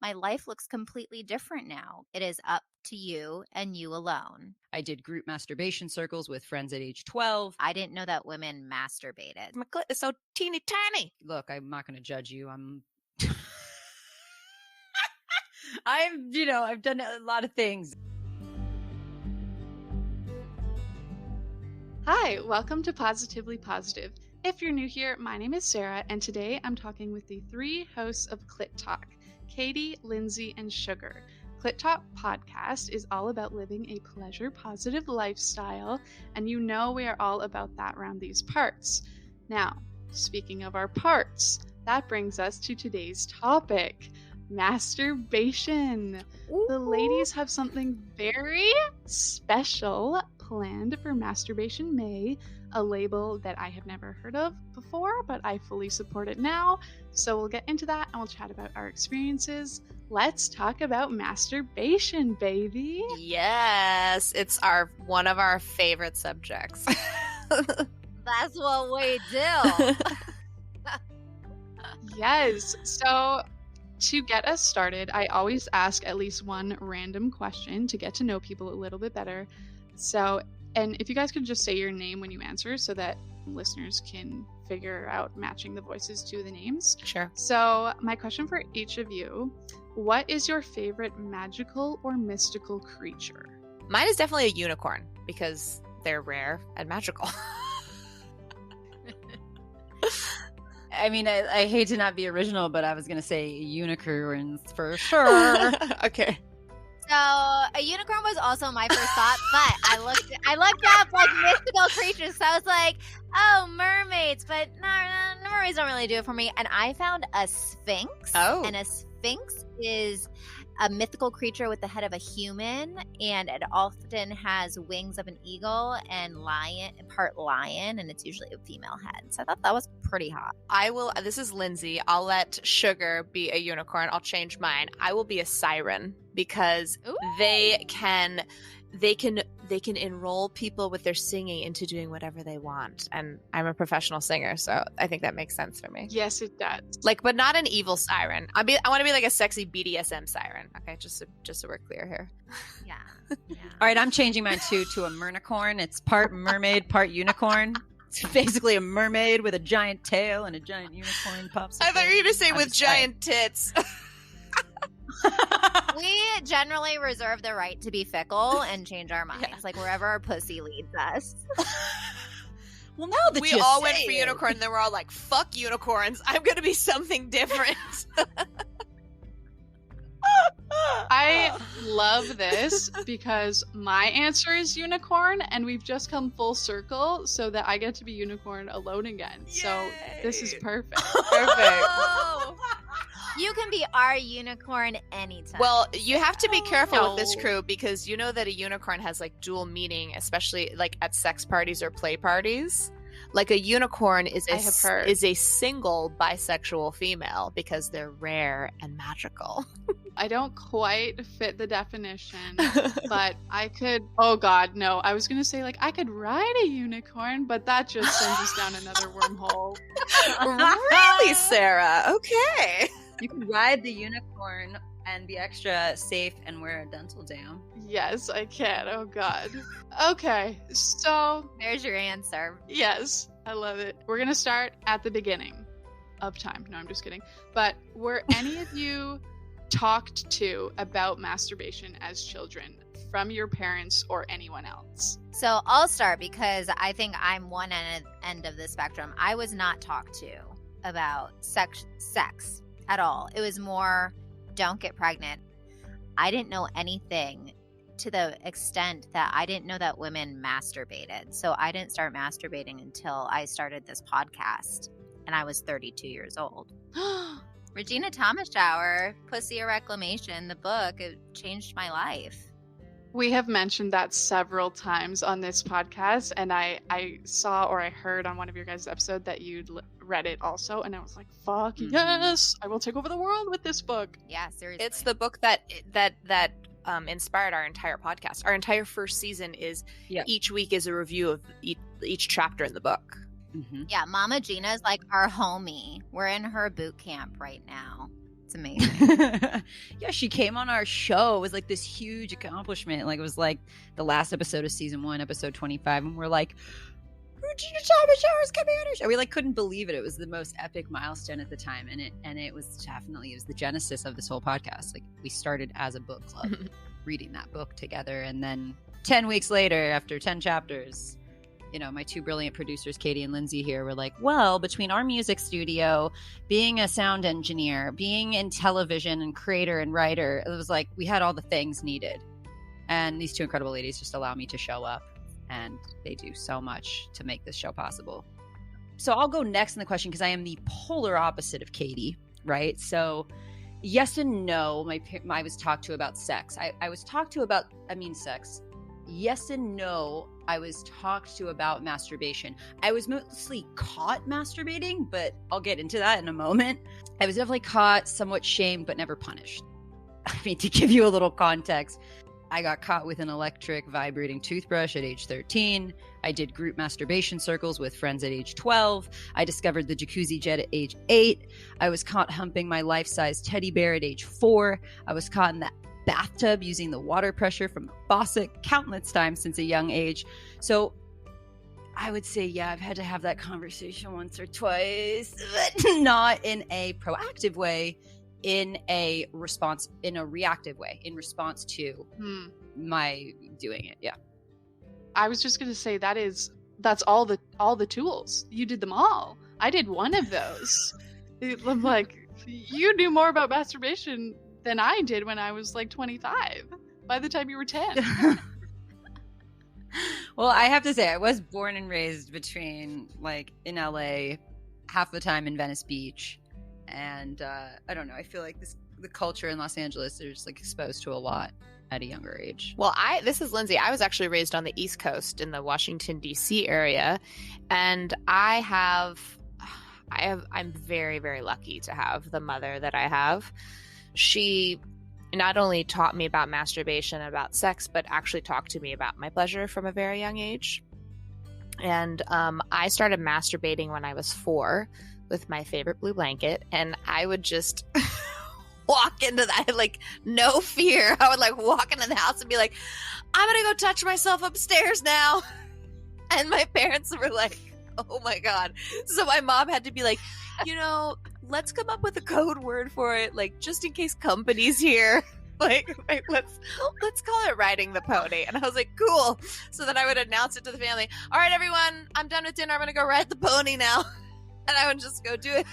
my life looks completely different now. It is up to you and you alone. I did group masturbation circles with friends at age 12. I didn't know that women masturbated. My clit is so teeny tiny. Look, I'm not going to judge you. I've done a lot of things. Hi, welcome to Positively Positive. If you're new here, my name is Sarah, and today I'm talking with the three hosts of Clit Talk, Katie, Lindsey, and Sugar. Clit Talk podcast is all about living a pleasure-positive lifestyle, and you know we are all about that around these parts. Now, speaking of our parts, that brings us to today's topic, masturbation. Ooh. The ladies have something very special planned for Masturbation May, a label that I have never heard of before, but I fully support it now. So we'll get into that and we'll chat about our experiences. Let's talk about masturbation, baby. Yes, it's one of our favorite subjects. That's what we do. Yes. So to get us started, I always ask at least one random question to get to know people a little bit better. So, and if you guys could just say your name when you answer so that listeners can figure out matching the voices to the names. Sure. So my question for each of you, what is your favorite magical or mystical creature? Mine is definitely a unicorn because they're rare and magical. I mean, I hate to not be original, but I was going to say unicorns for sure. Okay. So a unicorn was also my first thought, but I looked up like mystical creatures. So I was like, oh, mermaids, but no, mermaids don't really do it for me. And I found a sphinx. Oh. And a sphinx is a mythical creature with the head of a human, and it often has wings of an eagle and part lion, and it's usually a female head. So I thought that was pretty hot. This is Lindsey. I'll let Sugar be a unicorn. I'll change mine. I will be a siren because Ooh. they can enroll people with their singing into doing whatever they want. And I'm a professional singer, so I think that makes sense for me. Yes, it does. But not an evil siren. I want to be like a sexy BDSM siren. Okay, just so we're clear here. Yeah. All right, I'm changing mine too to a mernicorn. It's part mermaid, part unicorn. It's basically a mermaid with a giant tail and a giant unicorn pops. I thought you were going to say with giant tits. We generally reserve the right to be fickle and change our minds, like wherever our pussy leads us. Well, now that we all went for unicorn, then we're all like, fuck unicorns. I'm going to be something different. I love this because my answer is unicorn, and we've just come full circle so that I get to be unicorn alone again. Yay. So this is perfect. Perfect. You can be our unicorn anytime. Well, you have to be careful with this crew because you know that a unicorn has like dual meaning, especially like at sex parties or play parties. Like a unicorn is a single bisexual female because they're rare and magical. I don't quite fit the definition, but I could. Oh God, no! I was gonna say like I could ride a unicorn, but that just sends us down another wormhole. Really, Sarah? Okay. You can ride the unicorn and be extra safe and wear a dental dam. Yes, I can. Oh God. Okay, so there's your answer. Yes, I love it. We're gonna start at the beginning of time. No, I'm just kidding. But were any of you talked to about masturbation as children from your parents or anyone else? So I'll start because I think I'm one end of the spectrum. I was not talked to about sex at all. It was more, don't get pregnant. I didn't know anything to the extent that I didn't know that women masturbated. So I didn't start masturbating until I started this podcast, and I was 32 years old. Regina Thomas Shower, Pussy a Reclamation, the book, it changed my life. We have mentioned that several times on this podcast, and I saw or I heard on one of your guys' episodes that you'd read it also, and I was like, fuck yes, I will take over the world with this book. Yeah, seriously. It's the book that inspired our entire podcast. Our entire first season is each week is a review of each chapter in the book. Mm-hmm. Yeah, Mama Gina is like our homie. We're in her boot camp right now. It's amazing. Yeah, she came on our show. It was like this huge accomplishment. Like, it was like the last episode of season 1, episode 25, and we're like, Regina Thomas Shower's coming on our show. We like couldn't believe it. It was the most epic milestone at the time, and it was the genesis of this whole podcast. Like, we started as a book club, reading that book together, and then 10 weeks later, after 10 chapters, you know, my two brilliant producers, Katie and Lindsey here, were like, well, between our music studio, being a sound engineer, being in television and creator and writer, it was like we had all the things needed. And these two incredible ladies just allow me to show up, and they do so much to make this show possible. So I'll go next in the question because I am the polar opposite of Katie, right? So yes and no. I was talked to about sex. I was talked to about, sex. Yes and no. I was talked to about masturbation. I was mostly caught masturbating, but I'll get into that in a moment. I was definitely caught, somewhat shamed, but never punished. To give you a little context, I got caught with an electric vibrating toothbrush at age 13. I did group masturbation circles with friends at age 12. I discovered the jacuzzi jet at age 8. I was caught humping my life-size teddy bear at age 4. I was caught in that bathtub using the water pressure from the faucet countless times since a young age. So I would say, yeah, I've had to have that conversation once or twice, but not in a proactive way, in a reactive way, in response to my doing it. Yeah. I was just going to say that's all the tools. You did them all. I did one of those. I'm like, you knew more about masturbation than I did when I was like 25 by the time you were 10. Well, I have to say, I was born and raised between like in LA, half the time in Venice Beach. And I don't know, I feel like the culture in Los Angeles is like exposed to a lot at a younger age. Well, this is Lindsey. I was actually raised on the East Coast in the Washington, D.C. area. And I'm very, very lucky to have the mother that I have. She not only taught me about masturbation and about sex, but actually talked to me about my pleasure from a very young age. And I started masturbating when I was 4 with my favorite blue blanket. And I would just walk into that, like, no fear. I would like walk into the house and be like, I'm going to go touch myself upstairs now. And my parents were like, oh my God. So my mom had to be like, let's come up with a code word for it, like, just in case company's here. Like let's call it riding the pony. And I was like, cool. So then I would announce it to the family. All right, everyone, I'm done with dinner. I'm going to go ride the pony now. And I would just go do it.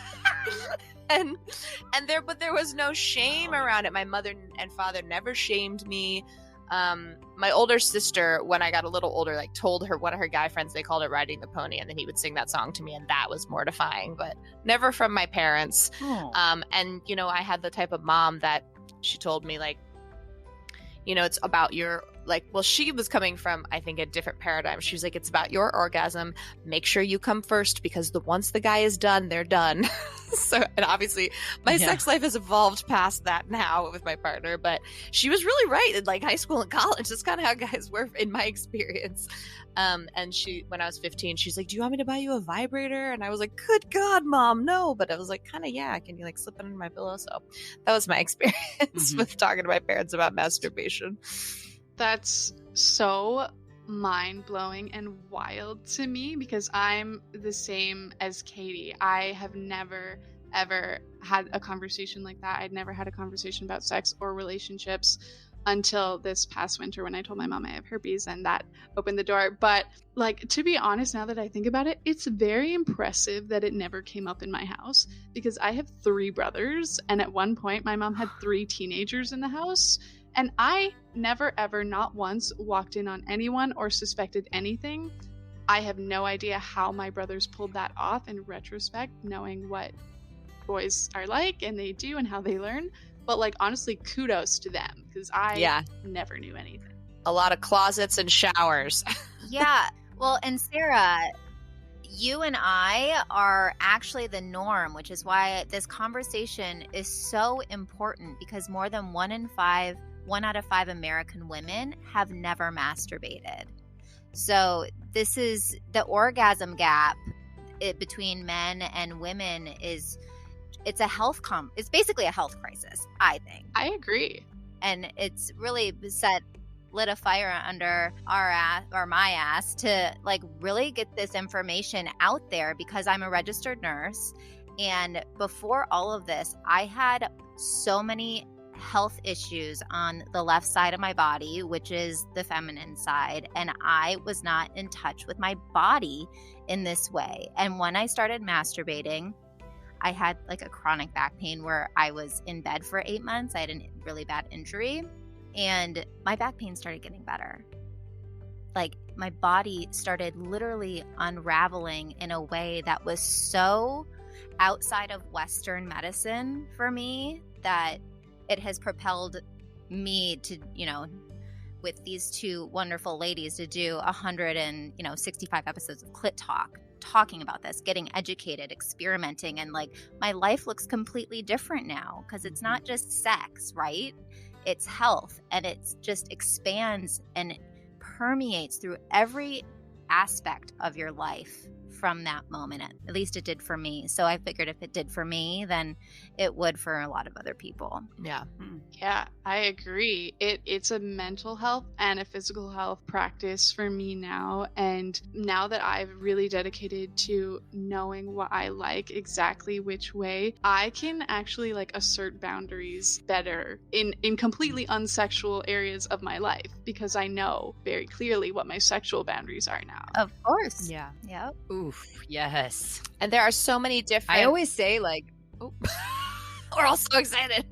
But there was no shame around it. My mother and father never shamed me. My older sister, when I got a little older, like told her one of her guy friends, they called it riding the pony, and then he would sing that song to me, and that was mortifying, but never from my parents. And I had the type of mom that she told me, like, it's about your, like, well, she was coming from, I think, a different paradigm. She was like, it's about your orgasm. Make sure you come first, because once the guy is done, they're done. So, and obviously my sex life has evolved past that now with my partner, but she was really right in like high school and college. That's kind of how guys were in my experience. And when I was 15, she's like, do you want me to buy you a vibrator? And I was like, good God, Mom, no. But I was like, kind of, yeah, can you like slip it under my pillow? So that was my experience with talking to my parents about masturbation. That's so mind-blowing and wild to me, because I'm the same as Katie. I have never ever had a conversation like that. I'd never had a conversation about sex or relationships until this past winter when I told my mom I have herpes, and that opened the door. But like, to be honest, now that I think about it, it's very impressive that it never came up in my house, because I have 3 brothers, and at one point my mom had 3 teenagers in the house. And I never, ever, not once, walked in on anyone or suspected anything. I have no idea how my brothers pulled that off in retrospect, knowing what boys are like and they do and how they learn. But like, honestly, kudos to them, because I never knew anything. A lot of closets and showers. Yeah. Well, and Sarah, you and I are actually the norm, which is why this conversation is so important, because more than 1 out of 5 American women have never masturbated. So this is the orgasm gap between men and women is it's it's basically a health crisis, I think. I agree. And it's really lit a fire under our ass, or my ass, to like really get this information out there, because I'm a registered nurse. And before all of this, I had so many health issues on the left side of my body, which is the feminine side. And I was not in touch with my body in this way. And when I started masturbating, I had like a chronic back pain where I was in bed for 8 months. I had a really bad injury, and my back pain started getting better. Like my body started literally unraveling in a way that was so outside of Western medicine for me that it has propelled me to, with these two wonderful ladies, to do 165 episodes of Clit Talk, talking about this, getting educated, experimenting, and like my life looks completely different now, because it's not just sex, right? It's health, and it just expands and permeates through every aspect of your life from that moment. At least it did for me. So I figured if it did for me, then it would for a lot of other people. Yeah. Yeah, I agree. It's a mental health and a physical health practice for me now. And now that I've really dedicated to knowing what I like, exactly which way, I can actually like assert boundaries better in completely unsexual areas of my life, because I know very clearly what my sexual boundaries are now. Of course. Yeah. Yep. Oof, yes. And there are so many different... I always say like, we're all so excited.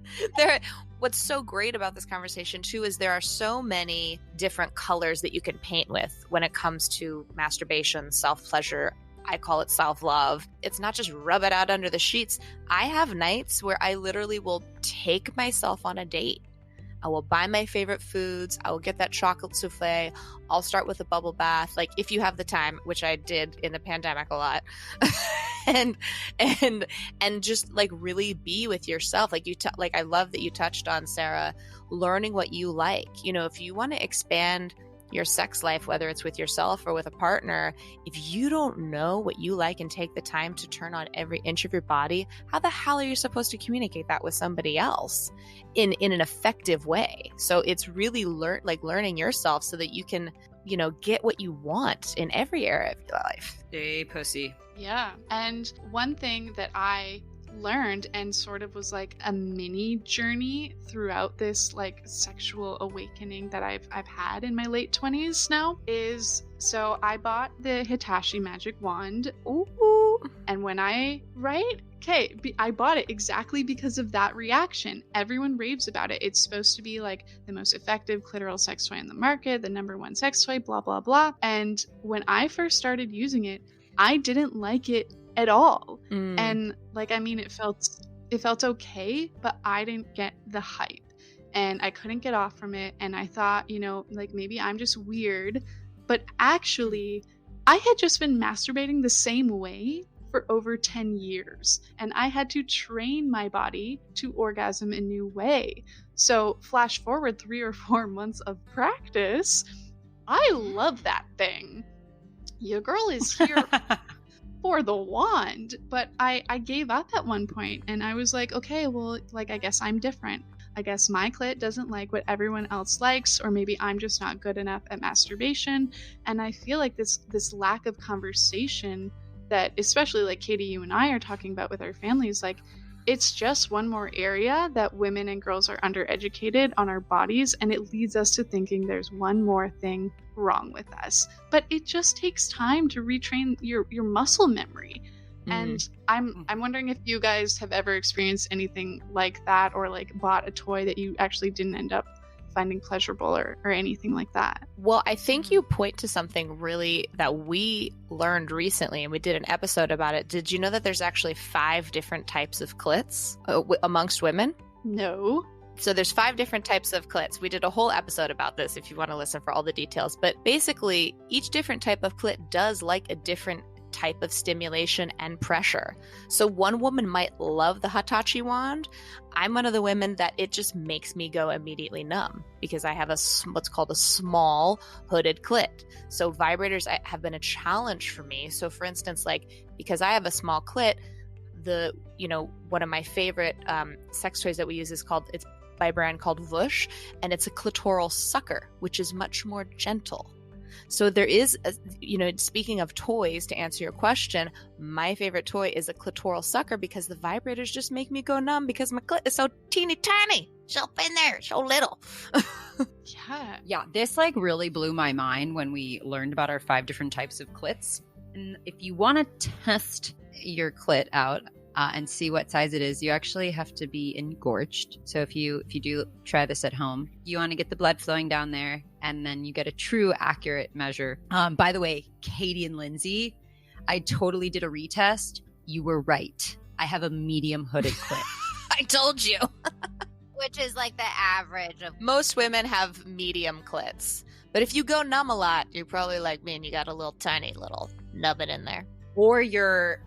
What's so great about this conversation too is there are so many different colors that you can paint with when it comes to masturbation, self-pleasure. I call it self-love. It's not just rub it out under the sheets. I have nights where I literally will take myself on a date. I will buy my favorite foods. I will get that chocolate souffle. I'll start with a bubble bath. Like if you have the time, which I did in the pandemic a lot, and just like really be with yourself. Like like I love that you touched on, Sarah, learning what you like. If you want to expand your sex life, whether it's with yourself or with a partner, if you don't know what you like and take the time to turn on every inch of your body, how the hell are you supposed to communicate that with somebody else in an effective way? So it's really learning yourself so that you can, get what you want in every area of your life. Hey, pussy. Yeah. And one thing that I learned and sort of was like a mini journey throughout this like sexual awakening that I've had in my late 20s now is, so I bought the Hitachi magic wand. Ooh. And when I bought it exactly because of that reaction. Everyone raves about it. It's supposed to be like the most effective clitoral sex toy on the market, the #1 sex toy, blah blah blah. And when I first started using it, I didn't like it at all. And it felt okay, but I didn't get the hype and I couldn't get off from it. And I thought, maybe I'm just weird, but actually I had just been masturbating the same way for over 10 years and I had to train my body to orgasm a new way. So flash forward 3 or 4 months of practice, I love that thing. Your girl is here for the wand, but I gave up at one point and I was like, okay, well, I guess I'm different. I guess my clit doesn't like what everyone else likes, or maybe I'm just not good enough at masturbation. And I feel like this lack of conversation that especially like Katie, you and I are talking about with our families, like it's just one more area that women and girls are undereducated on our bodies, and it leads us to thinking there's one more thing wrong with us. But it just takes time to retrain your muscle memory. And I'm wondering if you guys have ever experienced anything like that, or like bought a toy that you actually didn't end up finding pleasurable or anything like that. Well, I think you point to something really that we learned recently, and we did an episode about it. Did you know that there's actually 5 different types of clits amongst women? No. So there's 5 different types of clits. We did a whole episode about this if you want to listen for all the details. But basically, each different type of clit does like a different type of stimulation and pressure. So one woman might love the Hitachi wand. I'm one of the women that it just makes me go immediately numb because I have what's called a small hooded clit. So vibrators have been a challenge for me. So for instance, because I have a small clit, one of my favorite sex toys that we use it's by a brand called Vush, and it's a clitoral sucker, which is much more gentle. So there is, speaking of toys, to answer your question, my favorite toy is a clitoral sucker because the vibrators just make me go numb because my clit is so teeny tiny. So in there, so little. Yeah. This like really blew my mind when we learned about our 5 different types of clits. And if you want to test your clit out and see what size it is, you actually have to be engorged. So if you do try this at home, you want to get the blood flowing down there, and then you get a true accurate measure. By the way, Katie and Lindsay, I totally did a retest. You were right. I have a medium hooded clit. I told you. Which is like the average of most women have medium clits. But if you go numb a lot, you're probably like me and you got a little tiny little nubbin in there. Or you're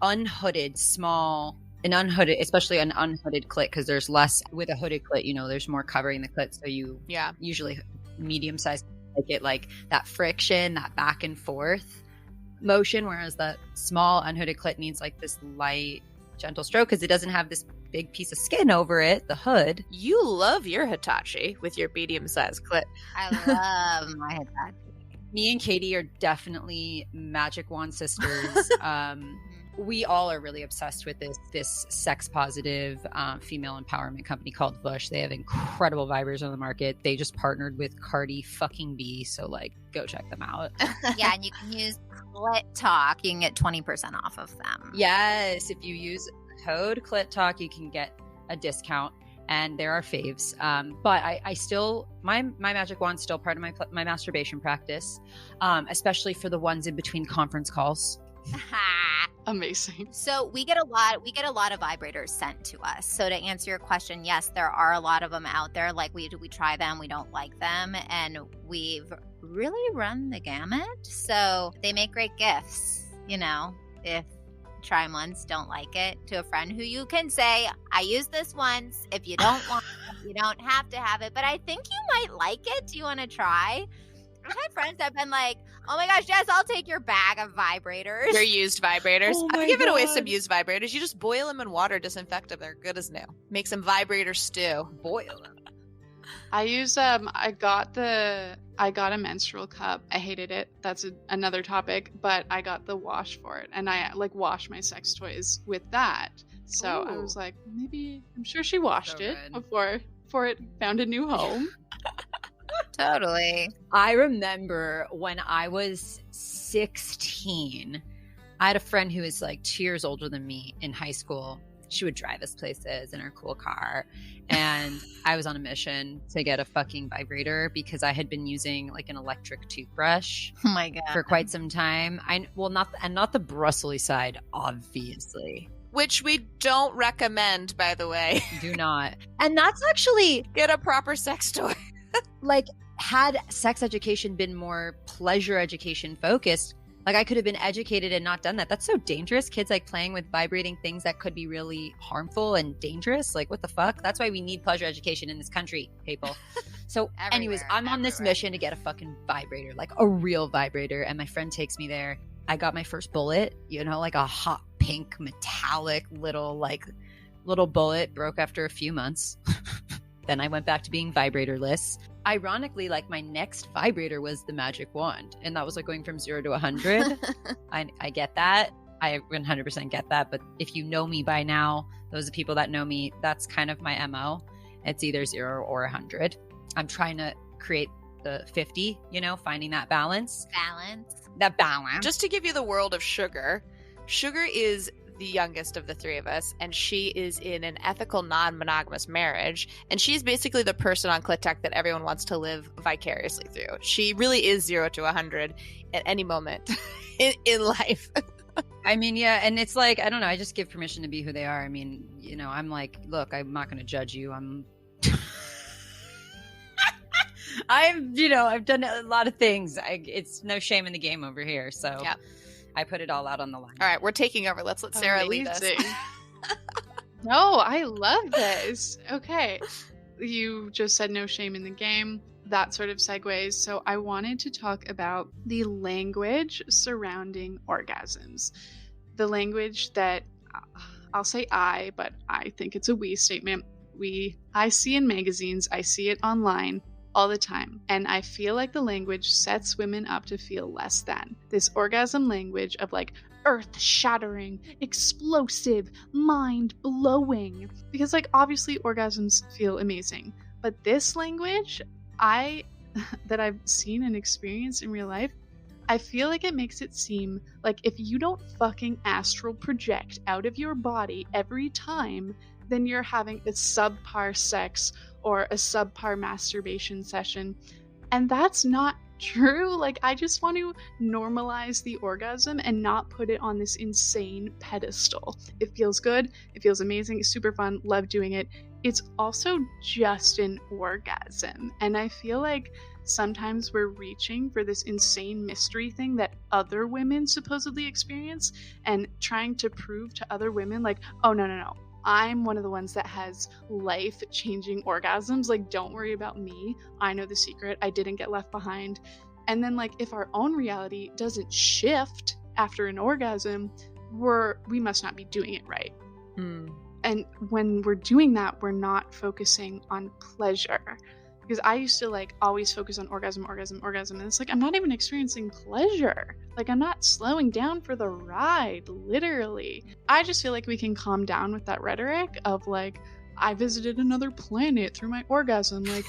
unhooded, especially an unhooded clit, because there's less with a hooded clit, there's more covering the clit. So you usually medium size, like that friction, that back and forth motion, whereas that small unhooded clit needs like this light, gentle stroke because it doesn't have this big piece of skin over it, the hood. You love your Hitachi with your medium-sized clit. I love my Hitachi. Me and Katie are definitely magic wand sisters. We all are really obsessed with this sex positive female empowerment company called Vush. They have incredible vibrators on the market. They just partnered with Cardi fucking B, so like go check them out. Yeah, and you can use Clit Talk. You can get 20% off of them. Yes, if you use code Clit Talk, you can get a discount. And they're our faves. But I still, my magic wand's still part of my masturbation practice, especially for the ones in between conference calls. Amazing. So we get a lot of vibrators sent to us. So to answer your question, yes, there are a lot of them out there. Like we try them, we don't like them, and we've really run the gamut. So they make great gifts, if try them once, don't like it, to a friend who you can say, I used this once. If you don't want it, you don't have to have it. But I think you might like it. Do you want to try? I've had friends that have been like, oh my gosh, Jess, I'll take your bag of vibrators. Your used vibrators. Oh I've my given away God. some used vibrators. You just boil them in water, disinfect them. They're good as new. Make some vibrator stew. Boil them. I use I got a menstrual cup. I hated it. That's another topic, but I got the wash for it, and I like wash my sex toys with that. So I was like, maybe I'm sure she washed it before it found a new home. Totally. I remember when I was 16, I had a friend who was like 2 years older than me in high school. She would drive us places in her cool car. And I was on a mission to get a fucking vibrator because I had been using like an electric toothbrush Oh my God. for quite some time. Not the bristly side, obviously. Which we don't recommend, by the way. Do not. And that's actually Get a proper sex toy. like, had sex education been more pleasure education focused, like I could have been educated and not done that. That's so dangerous. Kids like playing with vibrating things that could be really harmful and dangerous. Like, what the fuck? That's why we need pleasure education in this country, people. So anyways, I'm on this mission to get a fucking vibrator, like a real vibrator. And my friend takes me there. I got my first bullet, like a hot pink metallic little bullet, broke after a few months. Then I went back to being vibratorless. Ironically, like my next vibrator was the magic wand. And that was like going from 0 to 100. I get that. I 100% get that. But if you know me by now, those are people that know me, that's kind of my MO. It's either 0 or 100. I'm trying to create the 50, finding that balance. That balance. Just to give you the world of Sugar. Sugar is the youngest of the three of us, and she is in an ethical non-monogamous marriage, and she's basically the person on Clit Talk that everyone wants to live vicariously through. She really is 0 to 100 at any moment in life. I mean, yeah, and it's like, I don't know, I just give permission to be who they are. I mean, I'm like, look, I'm not going to judge you. I've done a lot of things. It's no shame in the game over here, so yeah. I put it all out on the line. All right, we're taking over. Let's let Sarah lead us. No, I love this. Okay. You just said no shame in the game. That sort of segues. So I wanted to talk about the language surrounding orgasms. The language that I'll say I, but I think it's a we statement. I see in magazines, I see it online all the time, and I feel like the language sets women up to feel less than. This orgasm language of like earth-shattering, explosive, mind-blowing. Because like obviously orgasms feel amazing, but this language that I've seen and experienced in real life, I feel like it makes it seem like if you don't fucking astral project out of your body every time, then you're having a subpar sex or a subpar masturbation session. And that's not true. Like, I just want to normalize the orgasm and not put it on this insane pedestal. It feels good. It feels amazing. It's super fun. Love doing it. It's also just an orgasm. And I feel like sometimes we're reaching for this insane mystery thing that other women supposedly experience and trying to prove to other women like, oh, no. I'm one of the ones that has life-changing orgasms. Like, don't worry about me. I know the secret. I didn't get left behind. And then, like, if our own reality doesn't shift after an orgasm, we must not be doing it right. And when we're doing that, we're not focusing on pleasure. Because I used to like always focus on orgasm. And it's like, I'm not even experiencing pleasure. Like, I'm not slowing down for the ride, literally. I just feel like we can calm down with that rhetoric of like, I visited another planet through my orgasm. Like,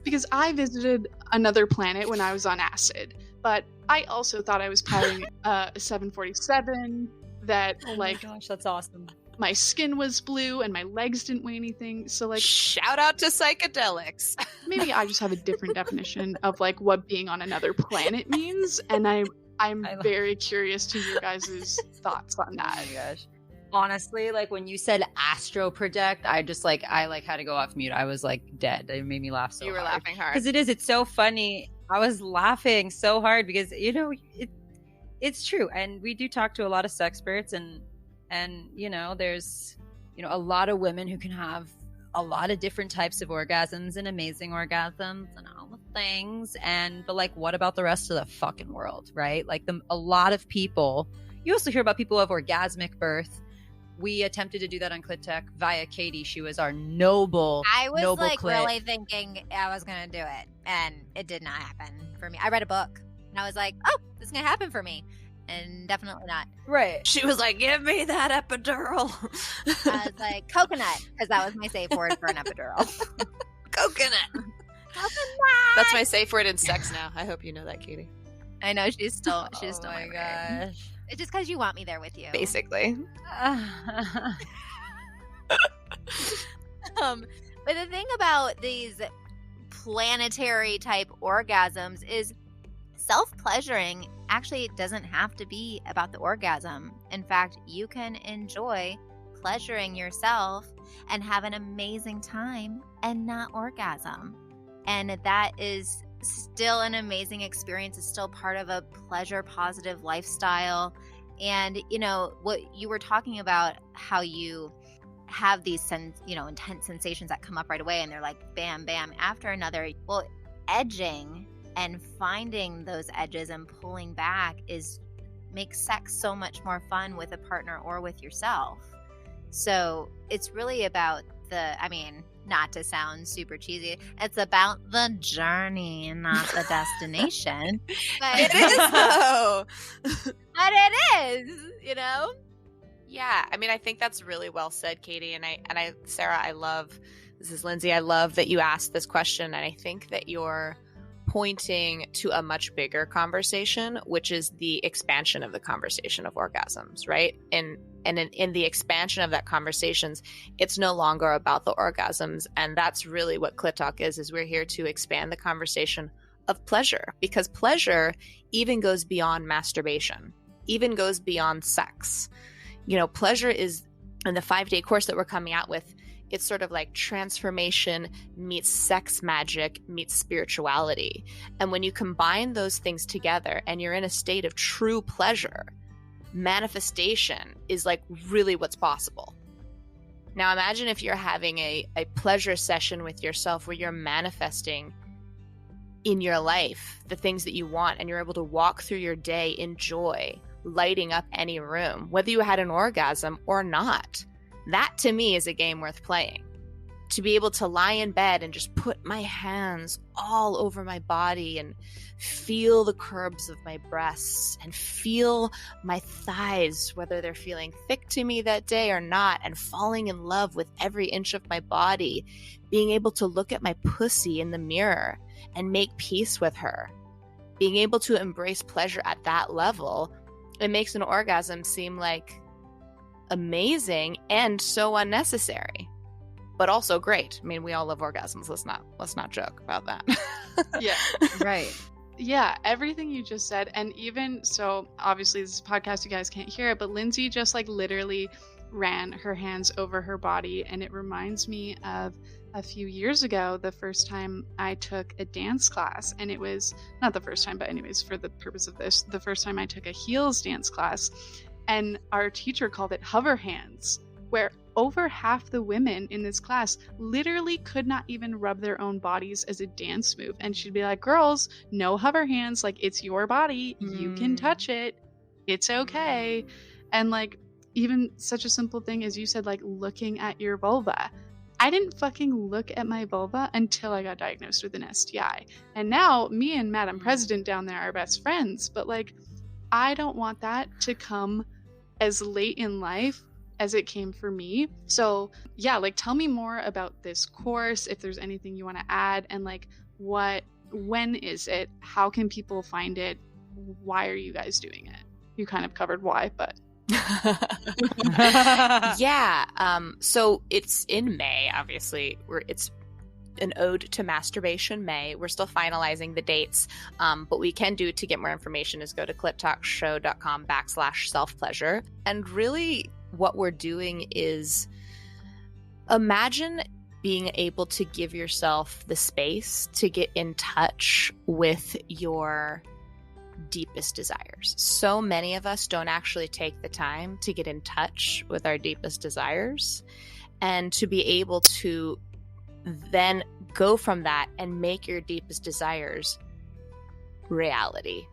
because I visited another planet when I was on acid. But I also thought I was piloting a 747 that like, oh my gosh, that's awesome. My skin was blue and my legs didn't weigh anything. So like, shout out to psychedelics. Maybe I just have a different definition of like what being on another planet means, and I'm very curious to your guys' thoughts on that. Oh my gosh. Honestly, like when you said astro project, I had to go off mute. I was like dead. It made me laugh so hard. You were laughing hard. Because it's so funny. I was laughing so hard because, you know, it's true. And we do talk to a lot of sexperts and you know, there's, you know, a lot of women who can have a lot of different types of orgasms and amazing orgasms and all the things. But like, what about the rest of the fucking world, right? Like a lot of people, you also hear about people who have orgasmic birth. We attempted to do that on Clit Talk via Katie. She was our noble like clit. Really thinking I was going to do it. And it did not happen for me. I read a book and I was like, oh, this is going to happen for me. And definitely not. Right. She was like, give me that epidural. I was like, coconut, because that was my safe word for an epidural. Coconut. That's my safe word in sex now. I hope you know that, Katie. I know she's still oh my my gosh. It's just because you want me there with you. Basically. But the thing about these planetary type orgasms is self-pleasuring actually doesn't have to be about the orgasm. In fact, you can enjoy pleasuring yourself and have an amazing time and not orgasm. And that is still an amazing experience. It's still part of a pleasure positive lifestyle. And, you know, what you were talking about, how you have these intense sensations that come up right away and they're like bam, bam after another. Well, edging and finding those edges and pulling back makes sex so much more fun with a partner or with yourself. So it's really about not to sound super cheesy, it's about the journey, not the destination. But it is though. But it is, you know? Yeah, I mean, I think that's really well said, Katie. And I, Sarah, this is Lindsay. I love that you asked this question. And I think that you're pointing to a much bigger conversation, which is the expansion of the conversation of orgasms, right? And in the expansion of that conversations, it's no longer about the orgasms. And that's really what Clit Talk is we're here to expand the conversation of pleasure, because pleasure even goes beyond masturbation, even goes beyond sex. You know, pleasure is, in the 5-day course that we're coming out with, it's sort of like transformation meets sex magic meets spirituality. And when you combine those things together and you're in a state of true pleasure, manifestation is like really what's possible. Now imagine if you're having a pleasure session with yourself where you're manifesting in your life the things that you want and you're able to walk through your day in joy, lighting up any room, whether you had an orgasm or not. That to me is a game worth playing. To be able to lie in bed and just put my hands all over my body and feel the curves of my breasts and feel my thighs, whether they're feeling thick to me that day or not, and falling in love with every inch of my body, being able to look at my pussy in the mirror and make peace with her, being able to embrace pleasure at that level, it makes an orgasm seem like amazing and so unnecessary. But also great. I mean, we all love orgasms. Let's not joke about that. Yeah. Right. Yeah, everything you just said. And even so, obviously this is a podcast, you guys can't hear it, but Lindsey just like literally ran her hands over her body. And it reminds me of a few years ago, the first time I took a dance class. And it was not the first time, but anyways, for the purpose of this, the first time I took a heels dance class. And our teacher called it hover hands, where over half the women in this class literally could not even rub their own bodies as a dance move. And she'd be like, girls, no hover hands. Like, it's your body. You can touch it. It's okay. And like, even such a simple thing as you said, like looking at your vulva. I didn't fucking look at my vulva until I got diagnosed with an STI. And now me and Madam President down there are best friends. But like, I don't want that to come as late in life as it came for me. So yeah, like tell me more about this course, if there's anything you want to add, and like when is it? How can people find it? Why are you guys doing it? You kind of covered why, but yeah. So it's in May, obviously. It's an ode to Masturbation May. We're still finalizing the dates. But we can do to get more information is go to clittalkshow.com/self-pleasure. And really what we're doing is imagine being able to give yourself the space to get in touch with your deepest desires. So many of us don't actually take the time to get in touch with our deepest desires, and to be able to then go from that and make your deepest desires reality,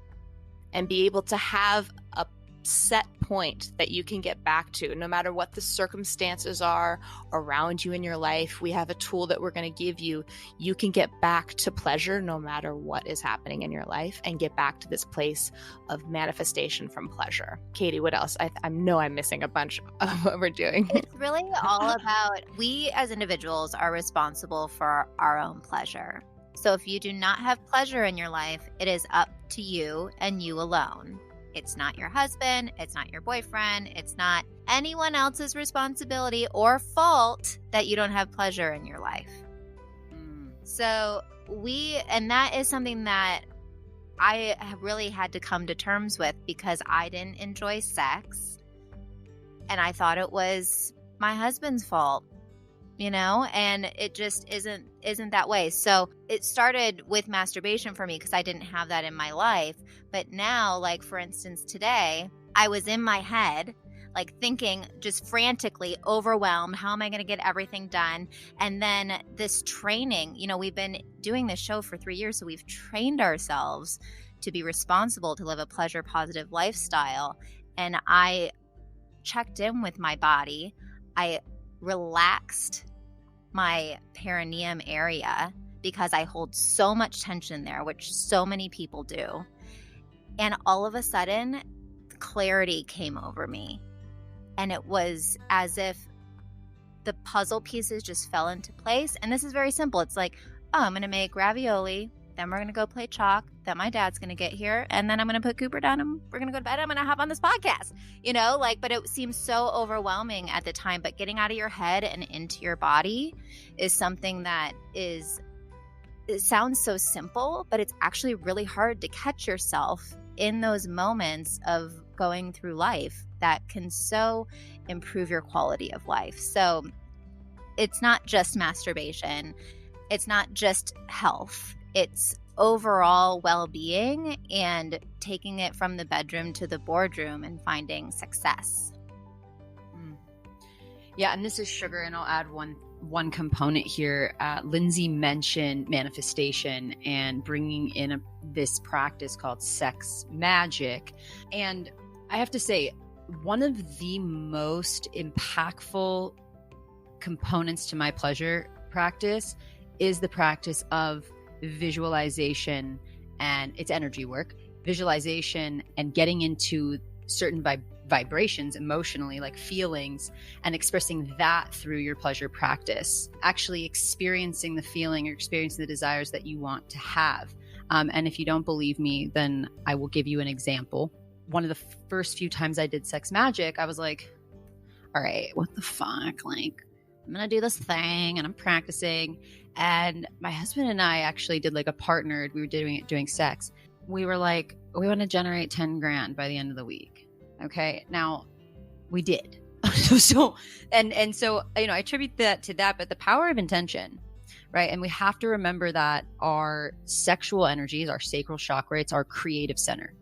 and be able to have a set point that you can get back to no matter what the circumstances are around you in your life. We have a tool that we're going to give you. You can get back to pleasure no matter what is happening in your life, and get back to this place of manifestation from pleasure. Katie, what else? I know I'm missing a bunch of what we're doing. It's really all about, we as individuals are responsible for our own pleasure. So if you do not have pleasure in your life, it is up to you and you alone. It's not your husband, it's not your boyfriend, it's not anyone else's responsibility or fault that you don't have pleasure in your life. So and that is something that I have really had to come to terms with, because I didn't enjoy sex and I thought it was my husband's fault, and it just isn't that way. So it started with masturbation for me because I didn't have that in my life. But now, like for instance, today I was in my head, like thinking, just frantically overwhelmed. How am I going to get everything done? And then this training, we've been doing this show for 3 years. So we've trained ourselves to be responsible, to live a pleasure positive lifestyle. And I checked in with my body. I relaxed my perineum area because I hold so much tension there, which so many people do. And all of a sudden, clarity came over me. And it was as if the puzzle pieces just fell into place. And this is very simple. It's like, oh, I'm going to make ravioli. Then we're going to go play chalk. Then my dad's going to get here. And then I'm going to put Cooper down and we're going to go to bed. I'm going to hop on this podcast, but it seems so overwhelming at the time. But getting out of your head and into your body is something that it sounds so simple, but it's actually really hard to catch yourself in those moments of going through life that can so improve your quality of life. So it's not just masturbation. It's not just health. It's overall well-being and taking it from the bedroom to the boardroom and finding success. Yeah, and this is Sugar, and I'll add one component here. Lindsey mentioned manifestation and bringing in this practice called sex magic. And I have to say, one of the most impactful components to my pleasure practice is the practice of visualization, and it's energy work, visualization and getting into certain vibrations emotionally, like feelings, and expressing that through your pleasure practice, actually experiencing the feeling or experiencing the desires that you want to have. And if you don't believe me, then I will give you an example. One of the first few times I did sex magic, I was like, all right, what the fuck? Like, I'm going to do this thing and I'm practicing. And my husband and I actually did like a partnered, we were doing sex. We were like, we want to generate 10 grand by the end of the week. Okay. Now we did. So, you know, I attribute that to that, but the power of intention, right? And we have to remember that our sexual energies, our sacral chakra, it's our creative center.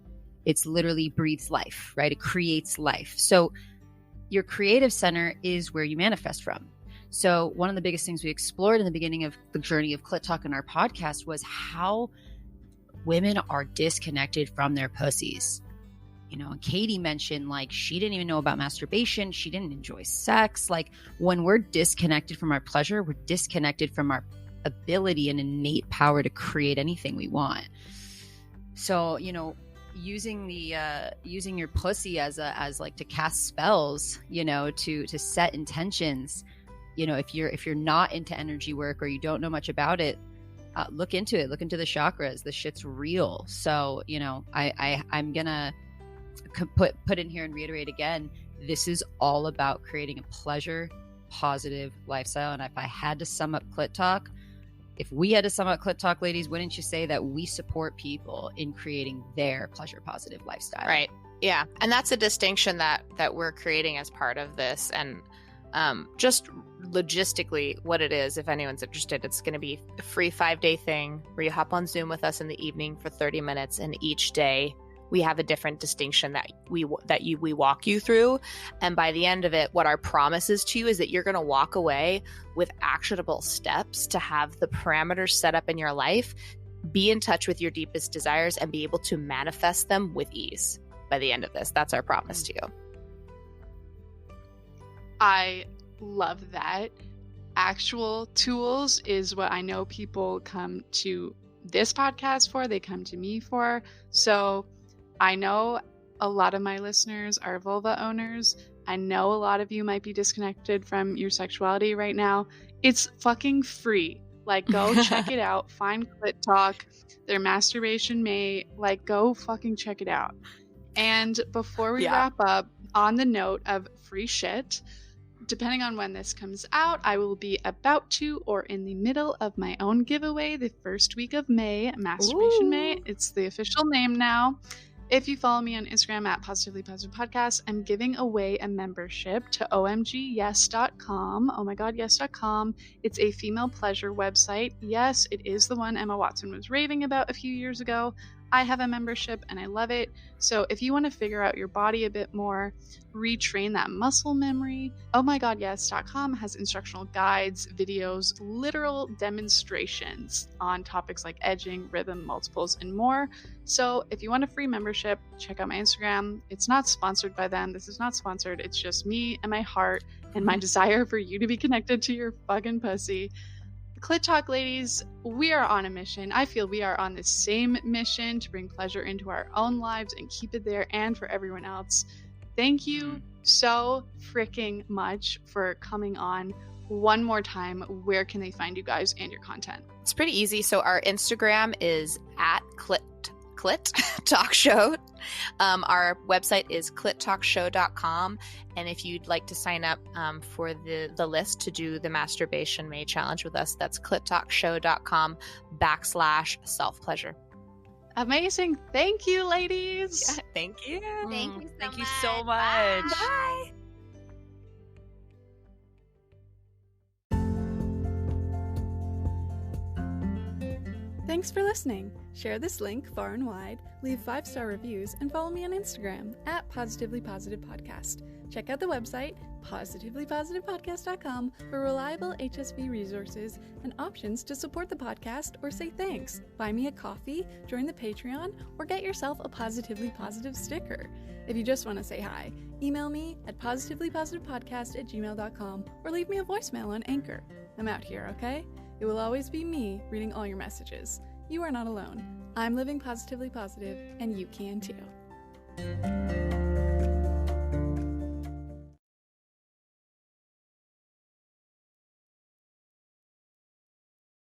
It's literally breathes life, right? It creates life. So your creative center is where you manifest from. So one of the biggest things we explored in the beginning of the journey of Clit Talk in our podcast was how women are disconnected from their pussies. You know, and Katie mentioned like she didn't even know about masturbation. She didn't enjoy sex. Like when we're disconnected from our pleasure, we're disconnected from our ability and innate power to create anything we want. So, you know, using your pussy as like to cast spells, you know, to set intentions. You know, if you're not into energy work or you don't know much about it, look into it. Look into the chakras. The shit's real. So, you know, I'm gonna put in here and reiterate again. This is all about creating a pleasure positive lifestyle. And if I had to sum up Clit Talk, if we had to sum up Clit Talk, ladies, wouldn't you say that we support people in creating their pleasure positive lifestyle? Right. Yeah. And that's a distinction that we're creating as part of this. And just logistically what it is, if anyone's interested, it's going to be a free 5-day thing where you hop on Zoom with us in the evening for 30 minutes. And each day we have a different distinction that we walk you through. And by the end of it, what our promise is to you is that you're going to walk away with actionable steps to have the parameters set up in your life, be in touch with your deepest desires, and be able to manifest them with ease by the end of this. That's our promise to you. I love that. Actual tools is what I know people come to this podcast for. They come to me for. So I know a lot of my listeners are vulva owners. I know a lot of you might be disconnected from your sexuality right now. It's fucking free. Like, go check it out. Find Clit Talk. Their Masturbation May. Like, go fucking check it out. And before we wrap up, on the note of free shit, depending on when this comes out, I will be about to or in the middle of my own giveaway the first week of May, Masturbation May. It's the official name now. If you follow me on Instagram at Positively Positive Podcast, I'm giving away a membership to omgyes.com. Oh my God, yes.com. It's a female pleasure website. Yes, it is the one Emma Watson was raving about a few years ago. I have a membership and I love it. So if you want to figure out your body a bit more, retrain that muscle memory, ohmygodyes.com has instructional guides, videos, literal demonstrations on topics like edging, rhythm, multiples, and more. So if you want a free membership, check out my Instagram. It's not sponsored by them. This is not sponsored. It's just me and my heart and my desire for you to be connected to your fucking pussy. Clit Talk ladies, we are on a mission. I feel we are on the same mission to bring pleasure into our own lives and keep it there and for everyone else. Thank you so freaking much for coming on. One more time, where can they find you guys and your content? It's pretty easy. So our Instagram is at Clit Talk Show. Our website is clittalkshow.com. And if you'd like to sign up for the list to do the Masturbation May challenge with us, that's clittalkshow.com/self-pleasure. Amazing. Thank you, ladies. Yeah, thank you. Thank you so much. Bye. Thanks for listening. Share this link far and wide, leave 5-star reviews, and follow me on Instagram at Positively Positive Podcast. Check out the website, positivelypositivepodcast.com, for reliable HSV resources and options to support the podcast or say thanks. Buy me a coffee, join the Patreon, or get yourself a Positively Positive sticker. If you just want to say hi, email me at positivelypositivepodcast@gmail.com or leave me a voicemail on Anchor. I'm out here, okay? It will always be me reading all your messages. You are not alone. I'm living positively positive, and you can too.